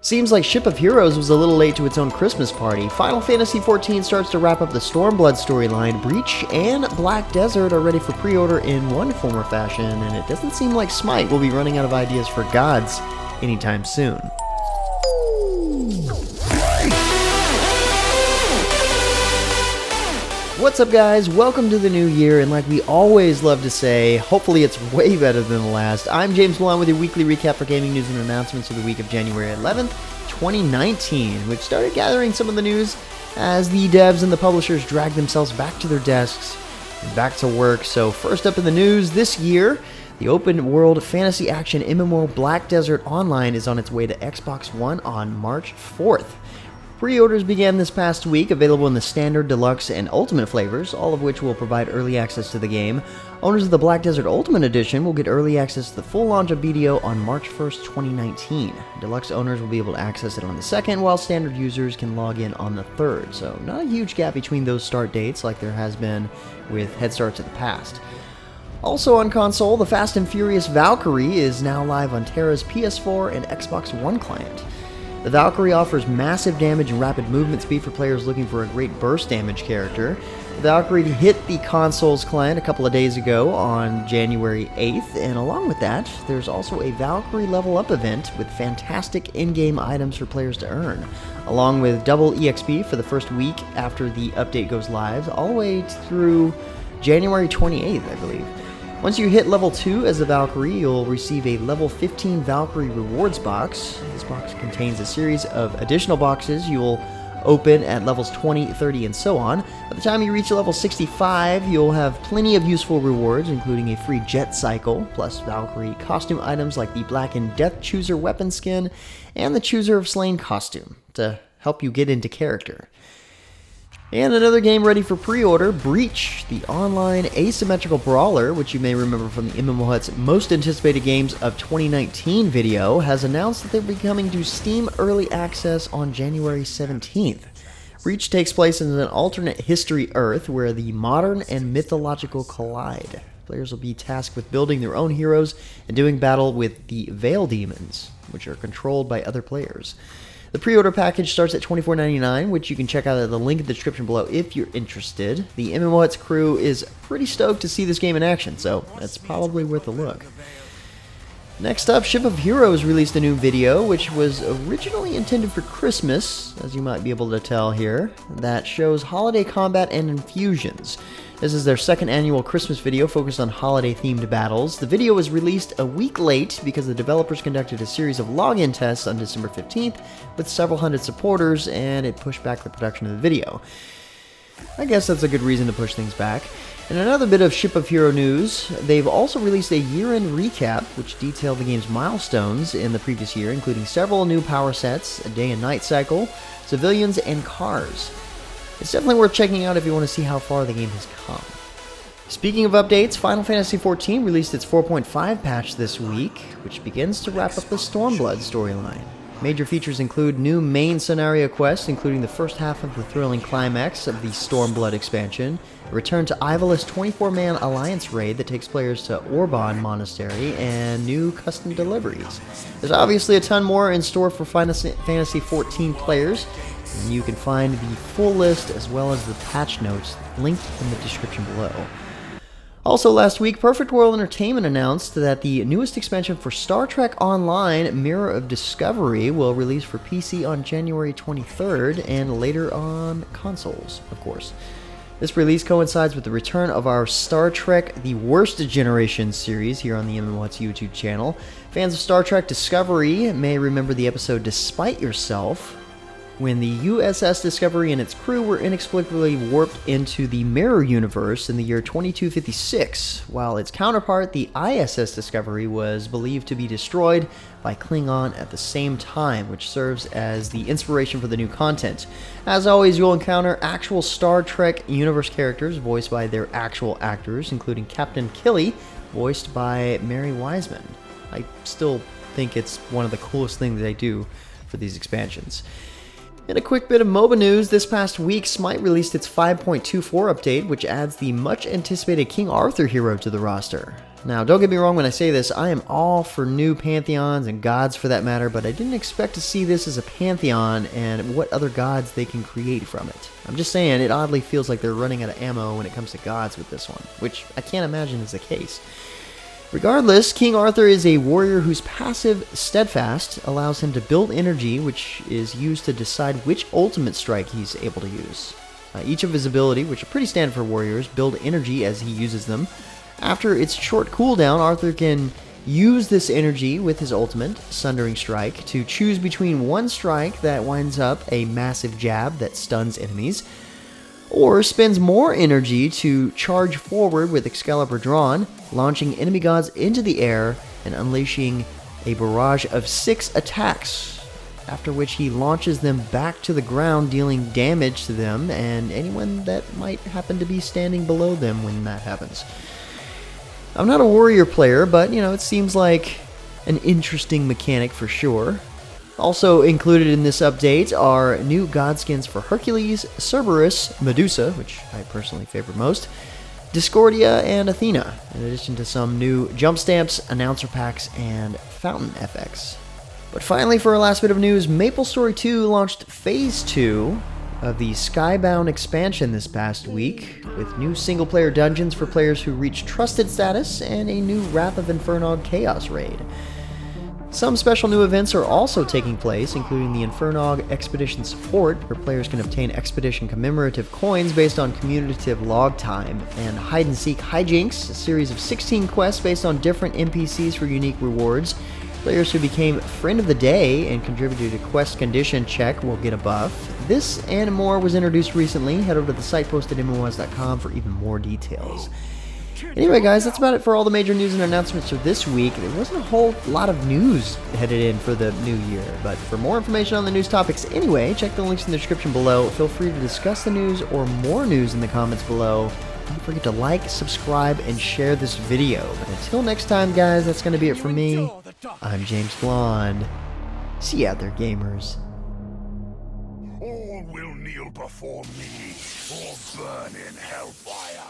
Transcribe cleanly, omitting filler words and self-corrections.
Seems like Ship of Heroes was a little late to its own Christmas party. Final Fantasy XIV starts to wrap up the Stormblood storyline. Breach and Black Desert are ready for pre-order in one form or fashion, and it doesn't seem like Smite will be running out of ideas for gods anytime soon. What's up, guys? Welcome to the new year, and like we always love to say, hopefully it's way better than the last. I'm James Malone with your weekly recap for gaming news and announcements of the week of January 11th, 2019. We've started gathering some of the news as the devs and the publishers drag themselves back to their desks and back to work. So first up in the news this year, the open world fantasy action MMO Black Desert Online is on its way to Xbox One on March 4th. Pre-orders began this past week, available in the Standard, Deluxe, and Ultimate flavors, all of which will provide early access to the game. Owners of the Black Desert Ultimate Edition will get early access to the full launch of BDO on March 1st, 2019. Deluxe owners will be able to access it on the 2nd, while Standard users can log in on the 3rd, so not a huge gap between those start dates like there has been with head starts in the past. Also on console, the Fast and Furious Valkyrie is now live on TERA's PS4 and Xbox One client. The Valkyrie offers massive damage and rapid movement speed for players looking for a great burst damage character. The Valkyrie hit the console's client a couple of days ago on January 8th, and along with that, there's also a Valkyrie level up event with fantastic in-game items for players to earn, along with double EXP for the first week after the update goes live, all the way through January 28th, I believe. Once you hit level 2 as a Valkyrie, you'll receive a level 15 Valkyrie rewards box. This box contains a series of additional boxes you'll open at levels 20, 30, and so on. By the time you reach level 65, you'll have plenty of useful rewards, including a free jet cycle, plus Valkyrie costume items like the Blackened Death Chooser weapon skin and the Chooser of Slain costume to help you get into character. And another game ready for pre-order, Breach, the online asymmetrical brawler, which you may remember from the MMOHuts Most Anticipated Games of 2019 video, has announced that they'll be coming to Steam Early Access on January 17th. Breach takes place in an alternate history Earth where the modern and mythological collide. Players will be tasked with building their own heroes and doing battle with the Veil Demons, which are controlled by other players. The pre-order package starts at $24.99, which you can check out at the link in the description below if you're interested. The MMOHuts crew is pretty stoked to see this game in action, so that's probably worth a look. Next up, Ship of Heroes released a new video, which was originally intended for Christmas, as you might be able to tell here, that shows holiday combat and infusions. This is their second annual Christmas video focused on holiday-themed battles. The video was released a week late because the developers conducted a series of login tests on December 15th with several hundred supporters, and it pushed back the production of the video. I guess that's a good reason to push things back. In another bit of Ship of Hero news, they've also released a year-end recap which detailed the game's milestones in the previous year, including several new power sets, a day and night cycle, civilians, and cars. It's definitely worth checking out if you want to see how far the game has come. Speaking of updates, Final Fantasy XIV released its 4.5 patch this week, which begins to wrap up the Stormblood storyline. Major features include new main scenario quests, including the first half of the thrilling climax of the Stormblood expansion, a return to Ival's 24-man Alliance raid that takes players to Orban Monastery, and new custom deliveries. There's obviously a ton more in store for Final Fantasy XIV players, and you can find the full list as well as the patch notes linked in the description below. Also last week, Perfect World Entertainment announced that the newest expansion for Star Trek Online, Mirror of Discovery, will release for PC on January 23rd and later on consoles, of course. This release coincides with the return of our Star Trek The Worst Generation series here on the MMOHuts YouTube channel. Fans of Star Trek Discovery may remember the episode Despite Yourself, when the USS Discovery and its crew were inexplicably warped into the Mirror Universe in the year 2256, while its counterpart, the ISS Discovery, was believed to be destroyed by Klingon at the same time, which serves as the inspiration for the new content. As always, you'll encounter actual Star Trek universe characters voiced by their actual actors, including Captain Killy, voiced by Mary Wiseman. I still think it's one of the coolest things they do for these expansions. In a quick bit of MOBA news, this past week, Smite released its 5.24 update, which adds the much-anticipated King Arthur hero to the roster. Now, don't get me wrong when I say this, I am all for new pantheons and gods for that matter, but I didn't expect to see this as a pantheon and what other gods they can create from it. I'm just saying, it oddly feels like they're running out of ammo when it comes to gods with this one, which I can't imagine is the case. Regardless, King Arthur is a warrior whose passive, Steadfast, allows him to build energy, which is used to decide which ultimate strike he's able to use. Each of his ability, which are pretty standard for warriors, build energy as he uses them. After its short cooldown, Arthur can use this energy with his ultimate, Sundering Strike, to choose between one strike that winds up a massive jab that stuns enemies, or spends more energy to charge forward with Excalibur drawn, launching enemy gods into the air and unleashing a barrage of 6 attacks, after which he launches them back to the ground, dealing damage to them and anyone that might happen to be standing below them when that happens. I'm not a warrior player, but, it seems like an interesting mechanic for sure. Also included in this update are new god skins for Hercules, Cerberus, Medusa, which I personally favor most, Discordia, and Athena, in addition to some new jump stamps, announcer packs, and fountain FX. But finally, for our last bit of news, MapleStory 2 launched Phase 2 of the Skybound expansion this past week, with new single-player dungeons for players who reach Trusted status and a new Wrath of Infernog Chaos raid. Some special new events are also taking place, including the Infernog Expedition Support, where players can obtain Expedition commemorative coins based on commutative log time, and Hide-and-Seek Hijinks, a series of 16 quests based on different NPCs for unique rewards. Players who became Friend of the Day and contributed to Quest Condition Check will get a buff. This and more was introduced recently. Head over to the site posted at MMOHuts.com for even more details. Anyway, guys, that's about it for all the major news and announcements for this week. There wasn't a whole lot of news headed in for the new year, but for more information on the news topics anyway, check the links in the description below. Feel free to discuss the news or more news in the comments below. Don't forget to like, subscribe, and share this video. But until next time, guys, that's going to be it for me. I'm James Blonde. See you out there, gamers. All will kneel before me or burn in hellfire.